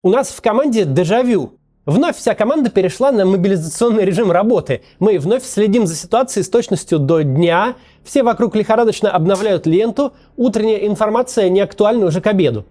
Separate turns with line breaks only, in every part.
У нас в команде дежавю. Вновь вся команда перешла на мобилизационный режим работы. Мы вновь следим за ситуацией с точностью до дня. Все вокруг лихорадочно обновляют ленту. Утренняя информация не актуальна уже к обеду.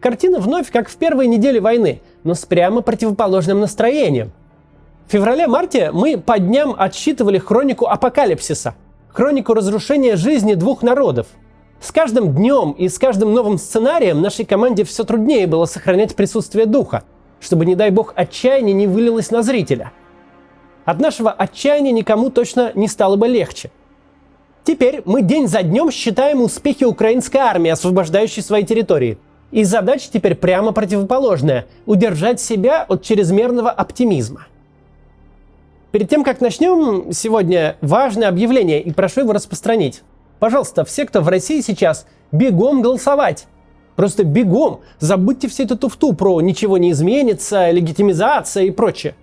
Картина вновь как в первой неделе войны, но с прямо противоположным настроением. В феврале-марте мы по дням отсчитывали хронику апокалипсиса. Хронику разрушения жизни двух народов. С каждым днем и с каждым новым сценарием нашей команде все труднее было сохранять присутствие духа, чтобы, не дай бог, отчаяние не вылилось на зрителя. От нашего отчаяния никому точно не стало бы легче. Теперь мы день за днем считаем успехи украинской армии, освобождающей свои территории. И задача теперь прямо противоположная – удержать себя от чрезмерного оптимизма. Перед тем, как начнем, сегодня важное объявление, и прошу его распространить. Пожалуйста, все, кто в России сейчас, бегом голосовать. Просто бегом. Забудьте всю эту туфту про «ничего не изменится», «легитимизация» и прочее.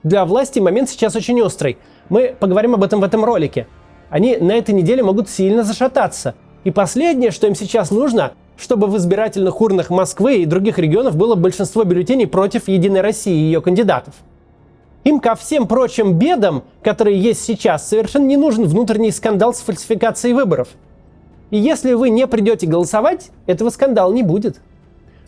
Для власти момент сейчас очень острый. Мы поговорим об этом в этом ролике. Они на этой неделе могут сильно зашататься. И последнее, что им сейчас нужно, чтобы в избирательных урнах Москвы и других регионов было большинство бюллетеней против «Единой России» и ее кандидатов. Им ко всем прочим бедам, которые есть сейчас, совершенно не нужен внутренний скандал с фальсификацией выборов. И если вы не придете голосовать, этого скандала не будет.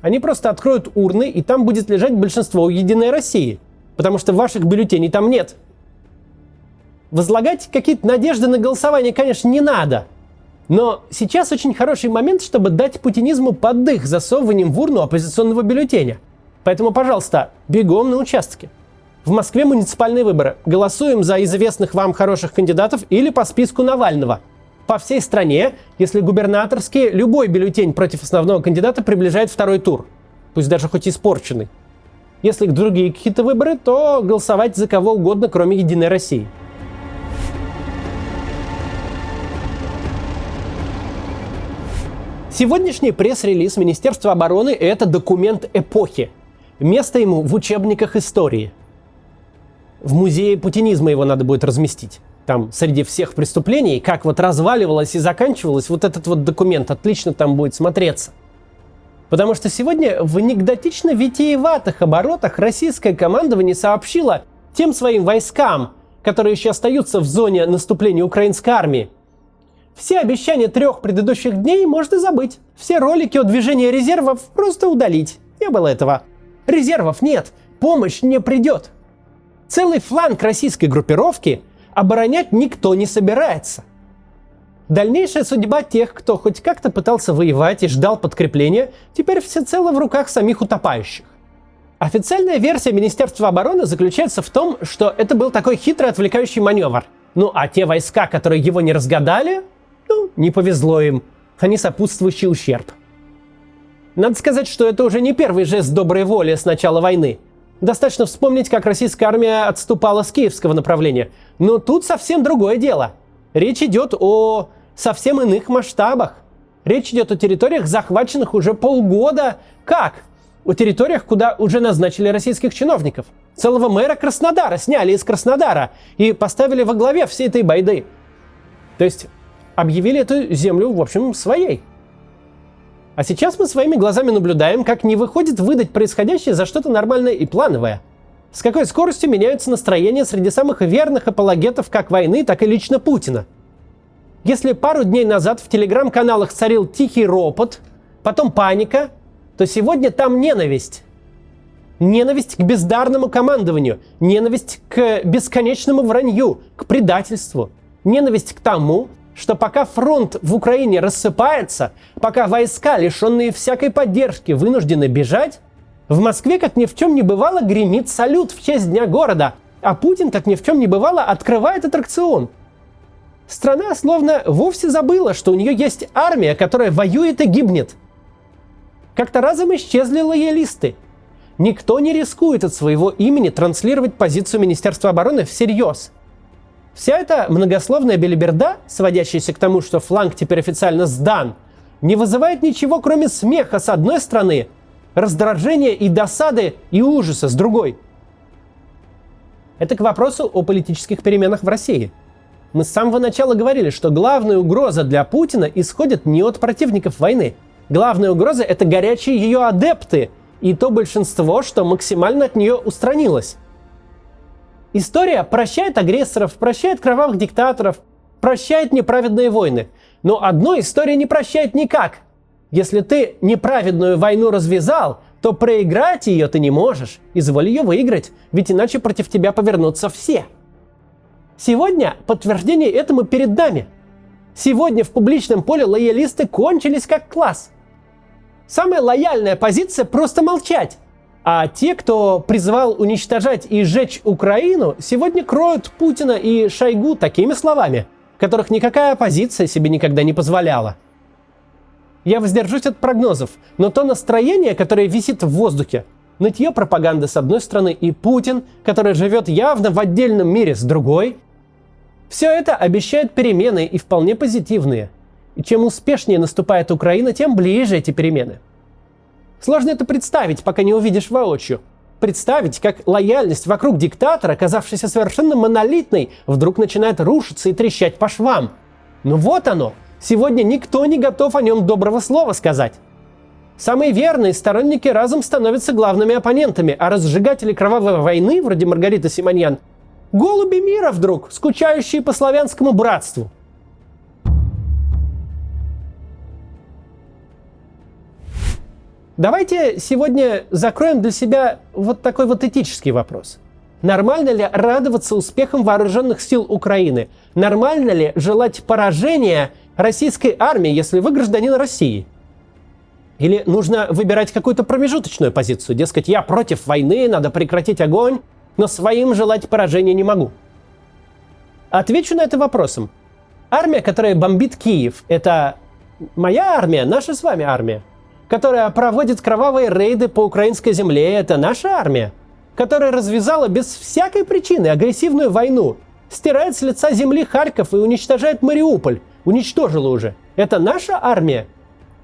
Они просто откроют урны, и там будет лежать большинство у «Единой России», потому что ваших бюллетеней там нет. Возлагать какие-то надежды на голосование, конечно, не надо. Но сейчас очень хороший момент, чтобы дать путинизму поддых засовыванием в урну оппозиционного бюллетеня. Поэтому, пожалуйста, бегом на участке. В Москве муниципальные выборы. Голосуем за известных вам хороших кандидатов или по списку Навального. По всей стране, если губернаторские, любой бюллетень против основного кандидата приближает второй тур. Пусть даже хоть испорченный. Если другие какие-то выборы, то голосовать за кого угодно, кроме «Единой России». Сегодняшний пресс-релиз Министерства обороны – это документ эпохи. Место ему в учебниках истории. В музее путинизма его надо будет разместить. Там среди всех преступлений, как вот разваливалось и заканчивалось, вот этот вот документ отлично там будет смотреться. Потому что сегодня в анекдотично-витиеватых оборотах российское командование сообщило тем своим войскам, которые еще остаются в зоне наступления украинской армии: все обещания 3 предыдущих дней можно забыть. Все ролики о движении резервов просто удалить. Не было этого. Резервов нет, помощь не придет. Целый фланг российской группировки оборонять никто не собирается. Дальнейшая судьба тех, кто хоть как-то пытался воевать и ждал подкрепления, теперь всецело в руках самих утопающих. Официальная версия Министерства обороны заключается в том, что это был такой хитрый отвлекающий маневр. Ну а те войска, которые его не разгадали, не повезло им. Они сопутствующий ущерб. Надо сказать, что это уже не первый жест доброй воли с начала войны. Достаточно вспомнить, как российская армия отступала с киевского направления. Но тут совсем другое дело. Речь идет о совсем иных масштабах. Речь идет о территориях, захваченных уже полгода. Как? О территориях, куда уже назначили российских чиновников. Целого мэра Краснодара сняли из Краснодара и поставили во главе всей этой байды. То есть объявили эту землю, в общем, своей. А сейчас мы своими глазами наблюдаем, как не выходит выдать происходящее за что-то нормальное и плановое. С какой скоростью меняются настроения среди самых верных апологетов как войны, так и лично Путина. Если пару дней назад в телеграм-каналах царил тихий ропот, потом паника, то сегодня там ненависть. Ненависть к бездарному командованию, ненависть к бесконечному вранью, к предательству, ненависть к тому, что пока фронт в Украине рассыпается, пока войска, лишенные всякой поддержки, вынуждены бежать, в Москве, как ни в чем не бывало, гремит салют в честь Дня города, а Путин, как ни в чем не бывало, открывает аттракцион. Страна словно вовсе забыла, что у нее есть армия, которая воюет и гибнет. Как-то разом исчезли лоялисты. Никто не рискует от своего имени транслировать позицию Министерства обороны всерьез. Вся эта многословная белиберда, сводящаяся к тому, что фланг теперь официально сдан, не вызывает ничего, кроме смеха с одной стороны, раздражения и досады и ужаса с другой. Это к вопросу о политических переменах в России. Мы с самого начала говорили, что главная угроза для Путина исходит не от противников войны. Главная угроза – это горячие ее адепты, и то большинство, что максимально от нее устранилось. История прощает агрессоров, прощает кровавых диктаторов, прощает неправедные войны. Но одну история не прощает никак. Если ты неправедную войну развязал, то проиграть ее ты не можешь. Изволь ее выиграть, ведь иначе против тебя повернутся все. Сегодня подтверждение этому перед нами. Сегодня в публичном поле лоялисты кончились как класс. Самая лояльная позиция – просто молчать. А те, кто призывал уничтожать и сжечь Украину, сегодня кроют Путина и Шойгу такими словами, которых никакая оппозиция себе никогда не позволяла. Я воздержусь от прогнозов, но то настроение, которое висит в воздухе, нытье пропаганды с одной стороны и Путин, который живет явно в отдельном мире с другой, все это обещает перемены и вполне позитивные. И чем успешнее наступает Украина, тем ближе эти перемены. Сложно это представить, пока не увидишь воочию. Представить, как лояльность вокруг диктатора, оказавшейся совершенно монолитной, вдруг начинает рушиться и трещать по швам. Но вот оно. Сегодня никто не готов о нем доброго слова сказать. Самые верные сторонники разом становятся главными оппонентами, а разжигатели кровавой войны, вроде Маргариты Симоньян, голуби мира вдруг, скучающие по славянскому братству. Давайте сегодня закроем для себя вот такой вот этический вопрос. Нормально ли радоваться успехам вооруженных сил Украины? Нормально ли желать поражения российской армии, если вы гражданин России? Или нужно выбирать какую-то промежуточную позицию? Дескать, я против войны, надо прекратить огонь, но своим желать поражения не могу. Отвечу на это вопросом. Армия, которая бомбит Киев, это моя армия, наша с вами армия. Которая проводит кровавые рейды по украинской земле, это наша армия. Которая развязала без всякой причины агрессивную войну, стирает с лица земли Харьков и уничтожает Мариуполь. Уничтожила уже. Это наша армия?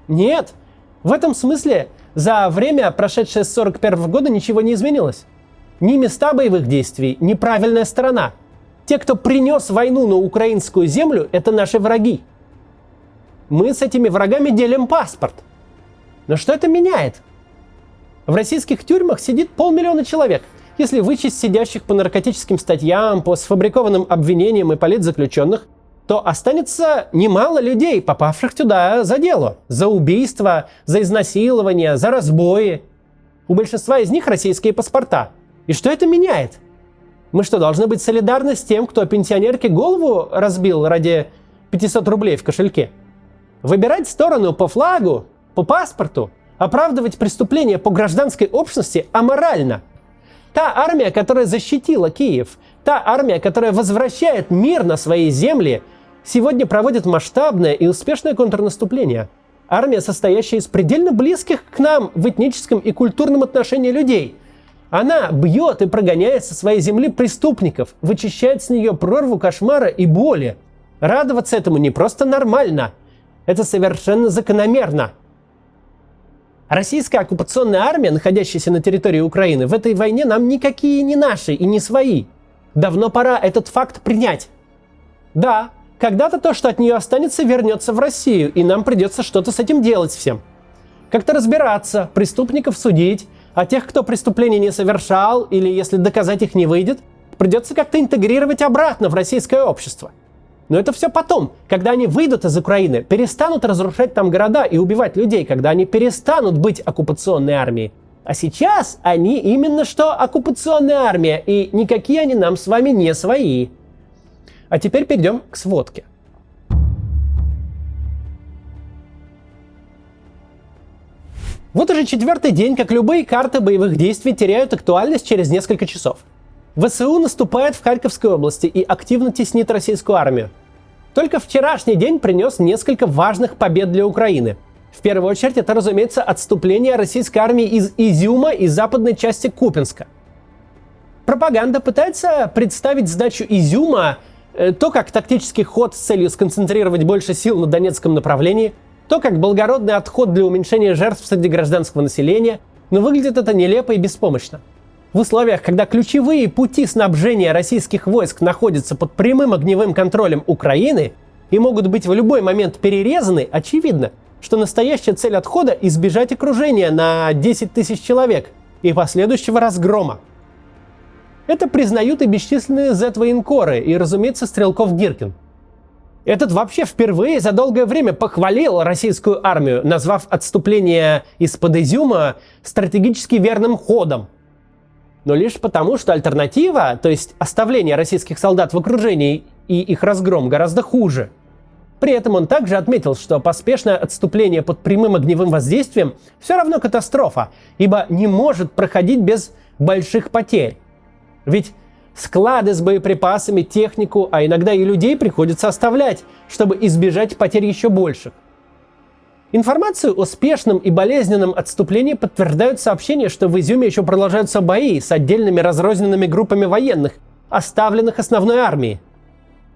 Нет. В этом смысле за время, прошедшее с 1941 года, ничего не изменилось. Ни места боевых действий, ни правильная сторона. Те, кто принес войну на украинскую землю, это наши враги. Мы с этими врагами делим паспорт. Но что это меняет? В российских тюрьмах сидит 500 000 человек. Если вычесть сидящих по наркотическим статьям, по сфабрикованным обвинениям и политзаключенных, то останется немало людей, попавших туда за дело. За убийство, за изнасилование, за разбои. У большинства из них российские паспорта. И что это меняет? Мы что, должны быть солидарны с тем, кто пенсионерке голову разбил ради 500 рублей в кошельке? Выбирать сторону по флагу, по паспорту, оправдывать преступления по гражданской общности аморально. Та армия, которая защитила Киев, та армия, которая возвращает мир на свои земли, сегодня проводит масштабное и успешное контрнаступление. Армия, состоящая из предельно близких к нам в этническом и культурном отношении людей. Она бьет и прогоняет со своей земли преступников, вычищает с нее прорву кошмара и боли. Радоваться этому не просто нормально, это совершенно закономерно. Российская оккупационная армия, находящаяся на территории Украины, в этой войне нам никакие не наши и не свои. Давно пора этот факт принять. Да, когда-то то, что от нее останется, вернется в Россию, и нам придется что-то с этим делать всем. Как-то разбираться, преступников судить, а тех, кто преступлений не совершал, или если доказать их не выйдет, придется как-то интегрировать обратно в российское общество. Но это все потом, когда они выйдут из Украины, перестанут разрушать там города и убивать людей, когда они перестанут быть оккупационной армией. А сейчас они именно что оккупационная армия, и никакие они нам с вами не свои. А теперь перейдем к сводке. Вот уже 4-й день, как любые карты боевых действий теряют актуальность через несколько часов. ВСУ наступает в Харьковской области и активно теснит российскую армию. Только вчерашний день принес несколько важных побед для Украины. В первую очередь это, разумеется, отступление российской армии из Изюма и западной части Купянска. Пропаганда пытается представить сдачу Изюма то как тактический ход с целью сконцентрировать больше сил на Донецком направлении, то как благородный отход для уменьшения жертв среди гражданского населения, но выглядит это нелепо и беспомощно. В условиях, когда ключевые пути снабжения российских войск находятся под прямым огневым контролем Украины и могут быть в любой момент перерезаны, очевидно, что настоящая цель отхода – избежать окружения на 10 тысяч человек и последующего разгрома. Это признают и бесчисленные Z-военкоры и, разумеется, Стрелков-Гиркин. Этот вообще впервые за долгое время похвалил российскую армию, назвав отступление из-под Изюма стратегически верным ходом. Но лишь потому, что альтернатива, то есть оставление российских солдат в окружении и их разгром, гораздо хуже. При этом он также отметил, что поспешное отступление под прямым огневым воздействием все равно катастрофа, ибо не может проходить без больших потерь. Ведь склады с боеприпасами, технику, а иногда и людей приходится оставлять, чтобы избежать потерь еще больших. Информацию о спешном и болезненном отступлении подтверждают сообщения, что в Изюме еще продолжаются бои с отдельными разрозненными группами военных, оставленных основной армией.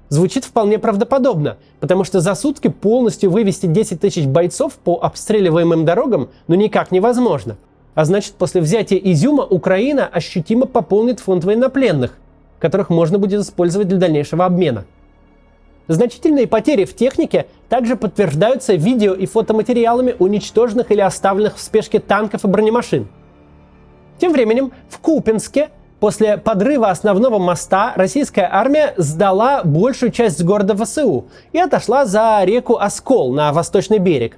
Звучит вполне правдоподобно, потому что за сутки полностью вывести 10 тысяч бойцов по обстреливаемым дорогам никак невозможно. А значит, после взятия Изюма Украина ощутимо пополнит фонд военнопленных, которых можно будет использовать для дальнейшего обмена. Значительные потери в технике также подтверждаются видео и фотоматериалами уничтоженных или оставленных в спешке танков и бронемашин. Тем временем в Купянске после подрыва основного моста российская армия сдала большую часть города ВСУ и отошла за реку Оскол на восточный берег.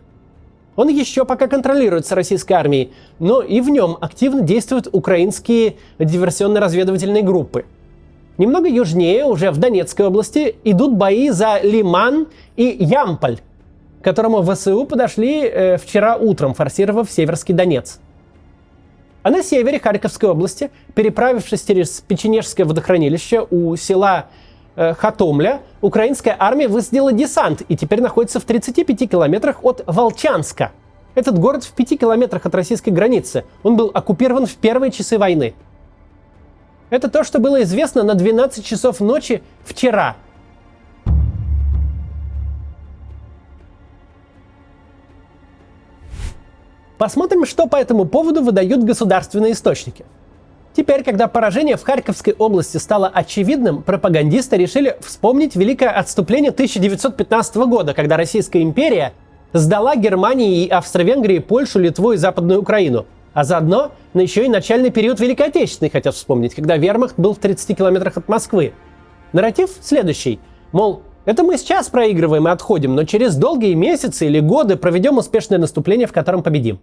Он еще пока контролируется российской армией, но и в нем активно действуют украинские диверсионно-разведывательные группы. Немного южнее, уже в Донецкой области, идут бои за Лиман и Ямполь, к которому ВСУ подошли вчера утром, форсировав Северский Донец. А на севере Харьковской области, переправившись через Печенежское водохранилище у села Хатомля, украинская армия высадила десант и теперь находится в 35 километрах от Волчанска. Этот город в 5 километрах от российской границы. Он был оккупирован в первые часы войны. Это то, что было известно на 12 часов ночи вчера. Посмотрим, что по этому поводу выдают государственные источники. Теперь, когда поражение в Харьковской области стало очевидным, пропагандисты решили вспомнить великое отступление 1915 года, когда Российская империя сдала Германии и Австро-Венгрии Польшу, Литву и Западную Украину. А заодно еще и начальный период Великой Отечественной хотят вспомнить, когда вермахт был в 30 километрах от Москвы. Нарратив следующий. Мол, это мы сейчас проигрываем и отходим, но через долгие месяцы или годы проведем успешное наступление, в котором победим.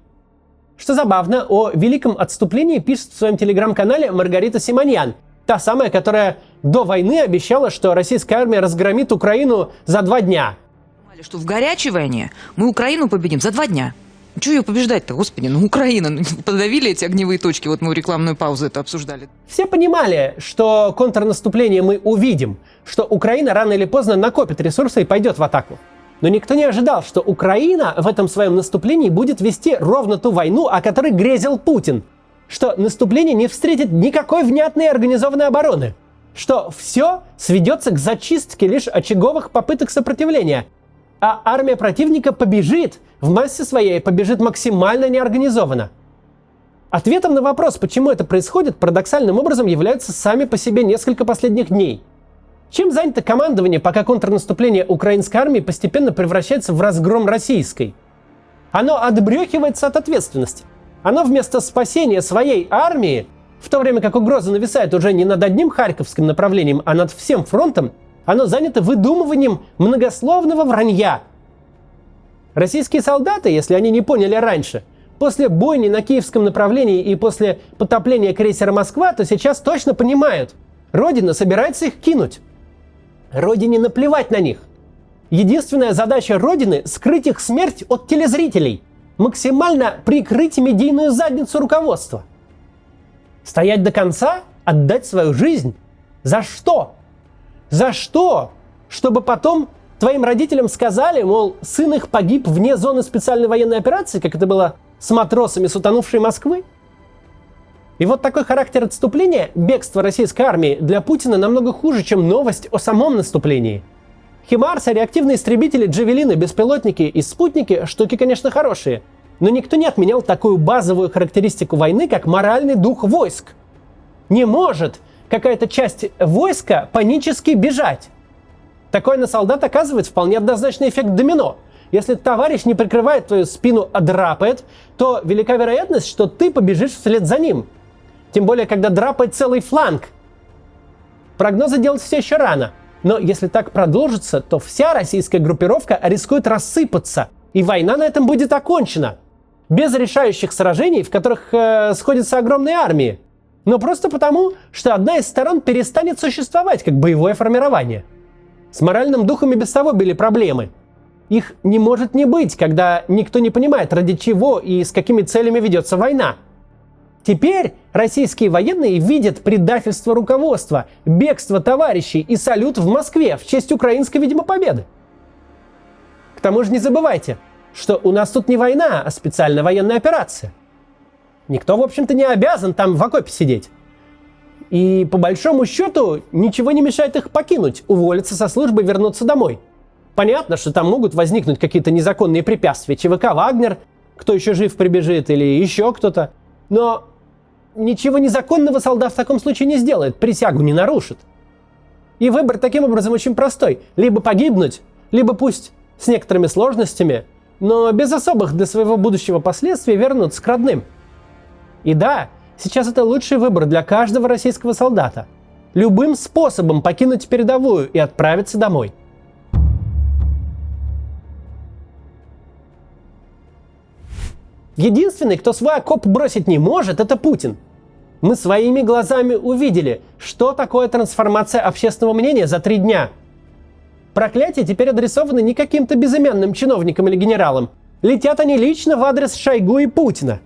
Что забавно, о великом отступлении пишет в своем телеграм-канале Маргарита Симоньян, та самая, которая до войны обещала, что российская армия разгромит Украину за 2 дня.
Что в горячей войне мы Украину победим за 2 дня. Чего ее побеждать-то, господи, Украина, подавили эти огневые точки, вот мы в рекламную паузу это обсуждали.
Все понимали, что контрнаступление мы увидим, что Украина рано или поздно накопит ресурсы и пойдет в атаку. Но никто не ожидал, что Украина в этом своем наступлении будет вести ровно ту войну, о которой грезил Путин. Что наступление не встретит никакой внятной и организованной обороны. Что все сведется к зачистке лишь очаговых попыток сопротивления. А армия противника побежит, в массе своей побежит максимально неорганизованно. Ответом на вопрос, почему это происходит, парадоксальным образом являются сами по себе несколько последних дней. Чем занято командование, пока контрнаступление украинской армии постепенно превращается в разгром российской? Оно отбрехивается от ответственности. Оно вместо спасения своей армии, в то время как угроза нависает уже не над одним Харьковским направлением, а над всем фронтом, оно занято выдумыванием многословного вранья. Российские солдаты, если они не поняли раньше, после бойни на киевском направлении и после потопления крейсера «Москва», то сейчас точно понимают, Родина собирается их кинуть. Родине наплевать на них. Единственная задача Родины – скрыть их смерть от телезрителей, максимально прикрыть медийную задницу руководства. Стоять до конца? Отдать свою жизнь? За что? За что? Чтобы потом твоим родителям сказали, мол, сын их погиб вне зоны специальной военной операции, как это было с матросами с утонувшей Москвы? И вот такой характер отступления, бегство российской армии, для Путина намного хуже, чем новость о самом наступлении. Химарсы, реактивные истребители, джавелины, беспилотники и спутники – штуки, конечно, хорошие. Но никто не отменял такую базовую характеристику войны, как моральный дух войск. Не может какая-то часть войска панически бежать. Такое на солдат оказывает вполне однозначный эффект домино. Если товарищ не прикрывает твою спину, а драпает, то велика вероятность, что ты побежишь вслед за ним. Тем более, когда драпает целый фланг. Прогнозы делать все еще рано. Но если так продолжится, то вся российская группировка рискует рассыпаться, и война на этом будет окончена. Без решающих сражений, в которых сходятся огромные армии. Но просто потому, что одна из сторон перестанет существовать как боевое формирование. С моральным духом и без того были проблемы. Их не может не быть, когда никто не понимает, ради чего и с какими целями ведется война. Теперь российские военные видят предательство руководства, бегство товарищей и салют в Москве в честь украинской, видимо, победы. К тому же не забывайте, что у нас тут не война, а специальная военная операция. Никто, в общем-то, не обязан там в окопе сидеть. И по большому счету ничего не мешает их покинуть, уволиться со службы и вернуться домой. Понятно, что там могут возникнуть какие-то незаконные препятствия. ЧВК «Вагнер», кто еще жив прибежит, или еще кто-то. Но ничего незаконного солдат в таком случае не сделает, присягу не нарушит. И выбор таким образом очень простой. Либо погибнуть, либо пусть с некоторыми сложностями, но без особых для своего будущего последствий вернуться к родным. И да, сейчас это лучший выбор для каждого российского солдата. Любым способом покинуть передовую и отправиться домой. Единственный, кто свой окоп бросить не может, это Путин. Мы своими глазами увидели, что такое трансформация общественного мнения за 3 дня. Проклятия теперь адресованы не каким-то безымянным чиновникам или генералам. Летят они лично в адрес Шойгу и Путина.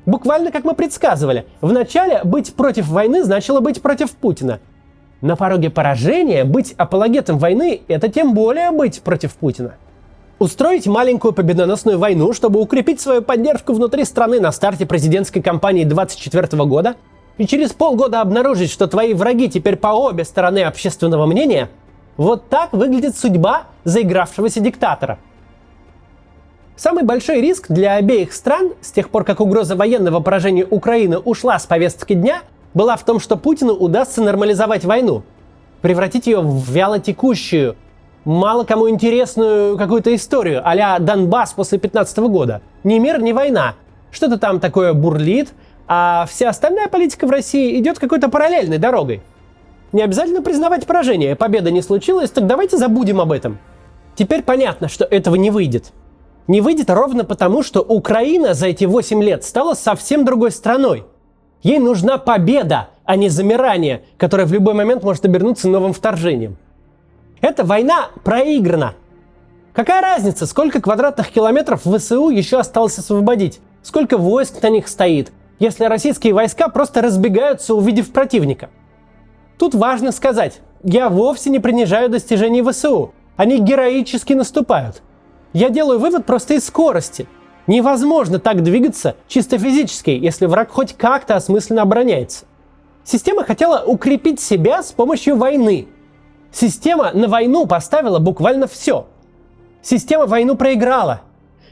Буквально как мы предсказывали, вначале быть против войны значило быть против Путина. На пороге поражения быть апологетом войны – это тем более быть против Путина. Устроить маленькую победоносную войну, чтобы укрепить свою поддержку внутри страны на старте президентской кампании 2024 года, и через полгода обнаружить, что твои враги теперь по обе стороны общественного мнения – вот так выглядит судьба заигравшегося диктатора. Самый большой риск для обеих стран, с тех пор как угроза военного поражения Украины ушла с повестки дня, была в том, что Путину удастся нормализовать войну, превратить ее в вялотекущую, мало кому интересную какую-то историю, а-ля Донбасс после 2015 года. Ни мир, ни война. Что-то там такое бурлит, а вся остальная политика в России идет какой-то параллельной дорогой. Не обязательно признавать поражение, победа не случилась, так давайте забудем об этом. Теперь понятно, что этого не выйдет. Не выйдет ровно потому, что Украина за эти 8 лет стала совсем другой страной. Ей нужна победа, а не замирание, которое в любой момент может обернуться новым вторжением. Эта война проиграна. Какая разница, сколько квадратных километров ВСУ еще осталось освободить? Сколько войск на них стоит, если российские войска просто разбегаются, увидев противника? Тут важно сказать, я вовсе не принижаю достижений ВСУ. Они героически наступают. Я делаю вывод просто из скорости. Невозможно так двигаться чисто физически, если враг хоть как-то осмысленно обороняется. Система хотела укрепить себя с помощью войны. Система на войну поставила буквально все. Система войну проиграла.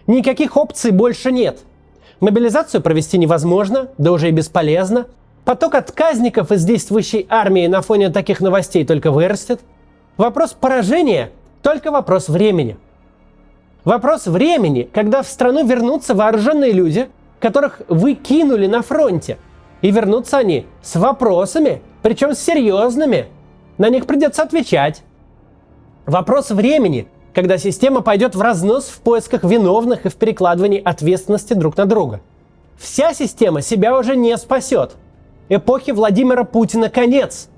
Никаких опций больше нет. Мобилизацию провести невозможно, да уже и бесполезно. Поток отказников из действующей армии на фоне таких новостей только вырастет. Вопрос поражения – только вопрос времени. Вопрос времени, когда в страну вернутся вооруженные люди, которых вы кинули на фронте. И вернутся они с вопросами, причем с серьезными. На них придется отвечать. Вопрос времени, когда система пойдет в разнос в поисках виновных и в перекладывании ответственности друг на друга. Вся система себя уже не спасет. Эпохи Владимира Путина конец.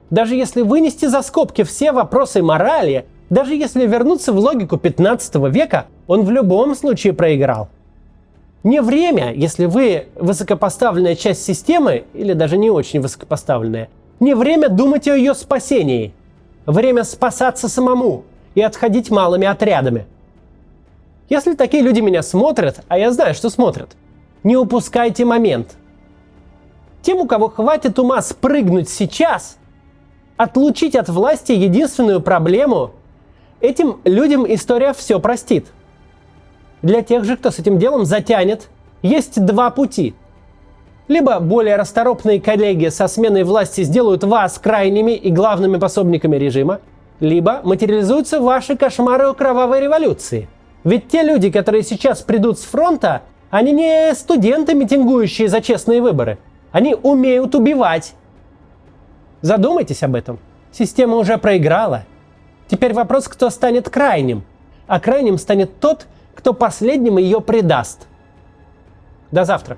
Даже если вынести за скобки все вопросы морали, даже если вернуться в логику 15 века, он в любом случае проиграл. Не время, если вы высокопоставленная часть системы, или даже не очень высокопоставленная, не время думать о ее спасении. Время спасаться самому и отходить малыми отрядами. Если такие люди меня смотрят, а я знаю, что смотрят, не упускайте момент. Тем, у кого хватит ума спрыгнуть сейчас, отлучить от власти единственную проблему, этим людям история все простит. Для тех же, кто с этим делом затянет, есть 2 пути. Либо более расторопные коллеги со сменой власти сделают вас крайними и главными пособниками режима, либо материализуются ваши кошмары о кровавой революции. Ведь те люди, которые сейчас придут с фронта, они не студенты, митингующие за честные выборы. Они умеют убивать. Задумайтесь об этом. Система уже проиграла. Теперь вопрос, кто станет крайним. А крайним станет тот, кто последним ее предаст. До завтра.